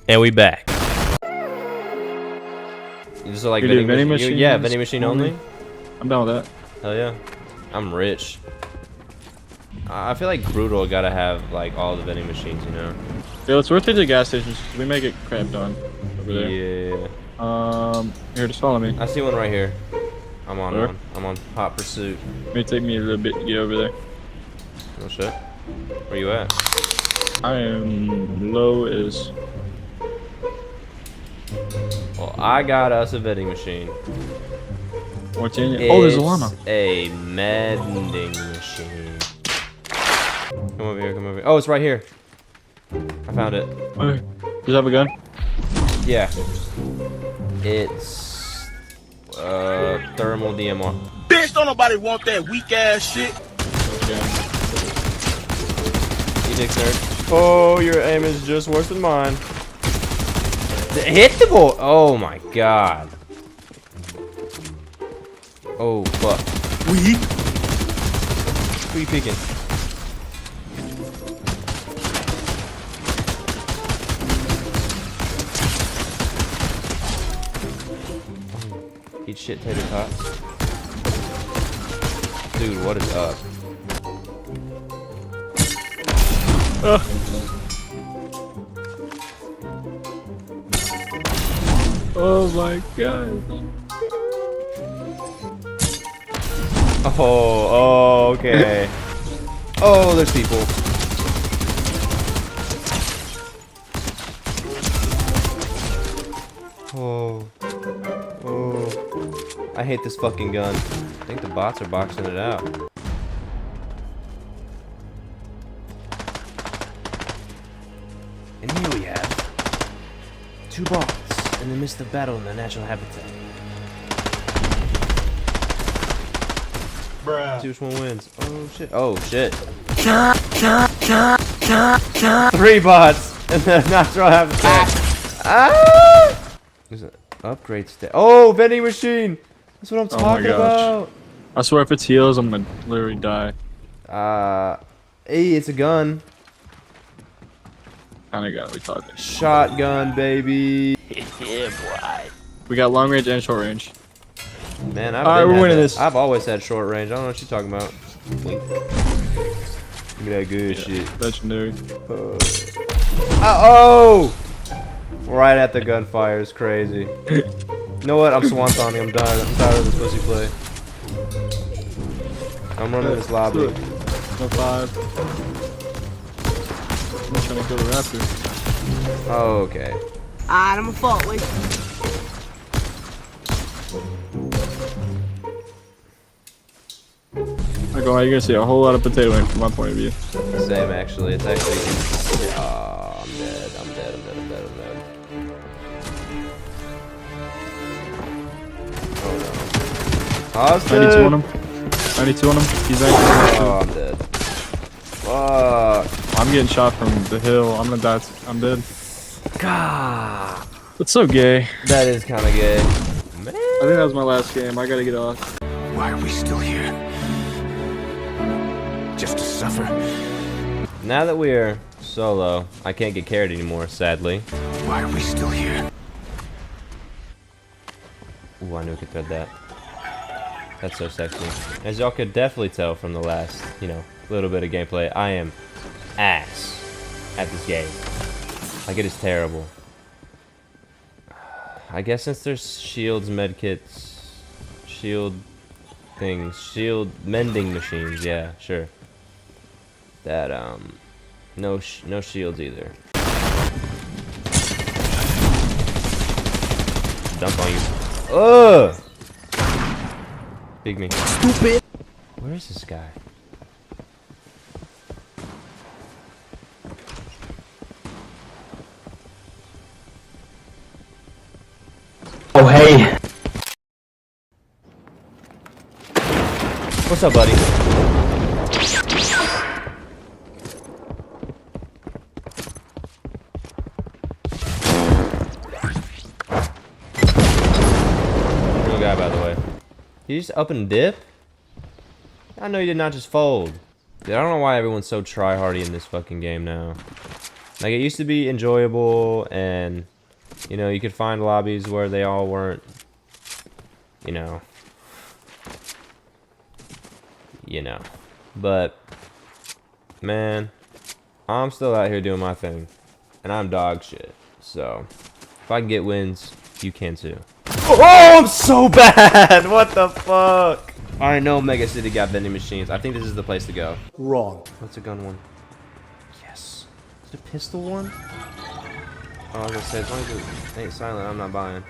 And we back. So like vending machine? Yeah, vending machine only. I'm down with that. Hell yeah. I'm rich. I feel like Brutal gotta have like all the vending machines, you know? Yeah, let's rotate to the gas stations. We may get cramped on over there. Yeah. Here, just follow me. I see one right here. I'm on Where? one. I'm on hot pursuit. It may take me a little bit to get over there. Oh shit. Where you at? I am low as... Well, I got us a vending machine. What's in it? Oh, there's a llama. A vending machine. Come over here, come over here. Oh, it's right here. I found it. Okay. Does it have a gun? Yeah. It's thermal DMR. Bitch, don't nobody want that weak ass shit. Okay. You dick nerd. Oh, your aim is just worse than mine. Hit the ball! Oh my god. Oh fuck. Weak. Who you picking? Eat shit tater tots. Dude, what is up? Oh my god. Oh, okay. Oh, there's people. Oh. Oh. I hate this fucking gun. I think the bots are boxing it out. And here we have 2 bots in the midst of battle in their natural habitat. Bruh. See which one wins. Oh shit. Oh shit. 3 bots in the natural habitat. Ah! There's an upgrade stat. Oh, vending machine. That's what I'm talking about. I swear if it's heals, I'm gonna literally die. Hey, it's a gun. Kinda gotta be talking. Shotgun, baby. Yeah, boy. We got long range and short range. Man, Alright, we're winning this. I've always had short range. I don't know what you're talking about. Wink. Give me that good shit. Legendary. Oh! Right at the gunfire is crazy. You know what? I'm swantoning. I'm done. I'm tired of this pussy play. I'm running this lobby. No 5. I'm trying to kill the raptor. Oh, okay. Alright, I'm a fault. Wait. Like, oh, you're gonna see a whole lot of potato in from my point of view. Same, actually. It's actually... Oh, I'm dead. I'm dead. I'm dead. I'm dead. I'm dead. Oh, no. Austin! 92 on him. 92 on him. He's actually... Oh, I'm dead. Fuck. I'm getting shot from the hill. I'm gonna die. I'm dead. God. That's so gay. That is kind of gay. Man. I think that was my last game. I gotta get off. Why are we still here? Just to suffer? Now that we're solo, I can't get carried anymore, sadly. Why are we still here? Ooh, I knew I could thread that. That's so sexy. As y'all could definitely tell from the last, you know, little bit of gameplay, I am ass at this game. Like, it is terrible. I guess since there's shields, medkits, shield things, shield mending machines, yeah, sure. That, no shields either. Dump on you. Ugh! Big me. Stupid! Where is this guy? Oh, hey. What's up, buddy? Real guy, by the way. He just up and dip? I know you did not just fold. Dude, I don't know why everyone's so try-hardy in this fucking game now. Like, it used to be enjoyable, and, you know, you could find lobbies where they all weren't, you know. But, man, I'm still out here doing my thing, and I'm dog shit. So, if I can get wins, you can too. Oh, I'm so bad! What the fuck? I know Mega City got vending machines. I think this is the place to go. Wrong. What's a gun one? Yes. Is it a pistol one? Oh, I was gonna say, as long as it ain't silent, I'm not buying.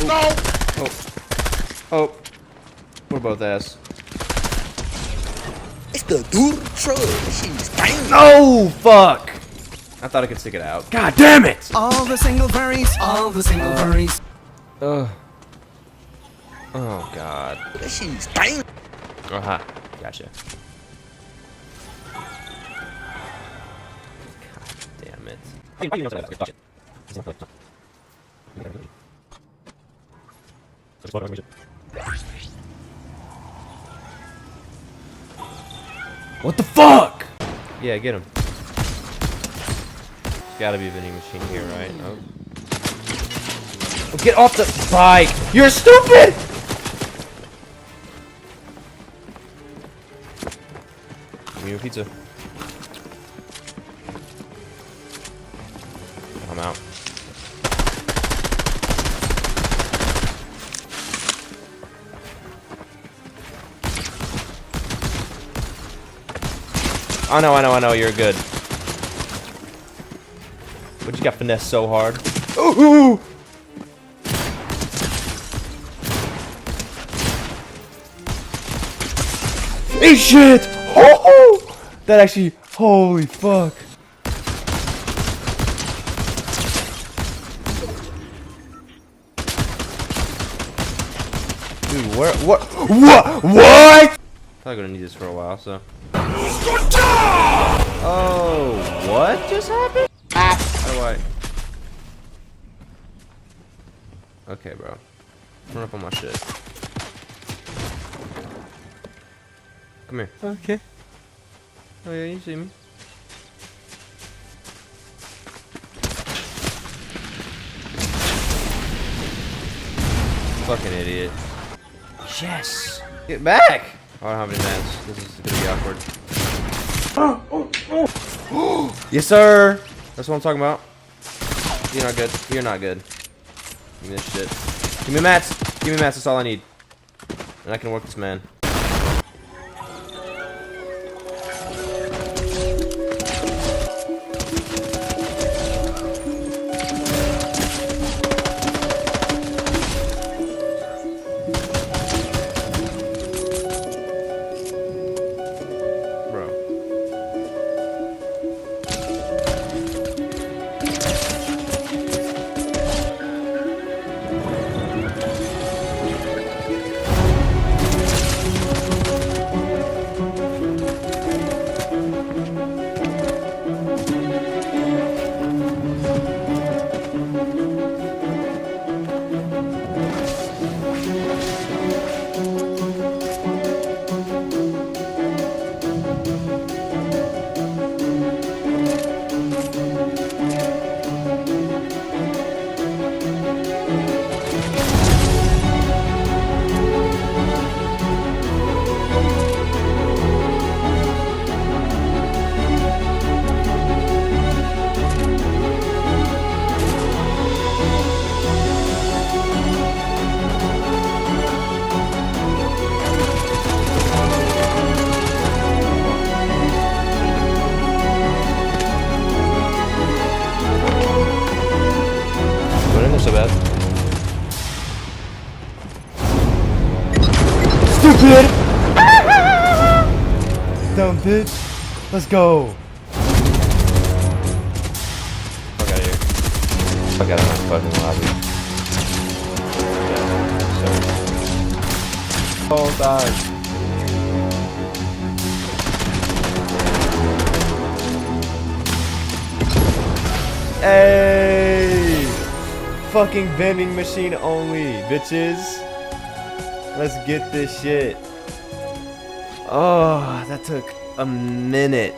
No! Oh. Oh. We're both ass. It's the dude truck. She's bang. No! Fuck! I thought I could stick it out. God damn it! All the single furries. All the single furries. Ugh. Oh, God. She's bang. Aha. Gotcha. God damn it. What the fuck? Yeah, get him. Gotta be a vending machine here, right? Oh. Oh, get off the bike! You're stupid! Give me your pizza. I'm out. I know, you're good. But you got finesse so hard. Ooh! Hey, shit! Oh! That actually, holy fuck. Dude, what? Probably gonna need this for a while, so. Oh, what just happened? How do I? Okay, bro. Run up on my shit. Come here. Okay. Oh yeah, you see me. Fucking idiot. Yes! Get back! Oh, I don't have any mats. This is gonna be awkward. Yes, sir! That's what I'm talking about. You're not good. You're not good. Give me this shit. Give me mats! Give me mats, that's all I need. And I can work this man. So bad. Stupid! Dumb bitch. Let's go. Fuck out of here. Fuck out of my fucking lobby. Yeah, oh, die. Hey! Fucking vending machine only, bitches. Let's get this shit. Oh, that took a minute.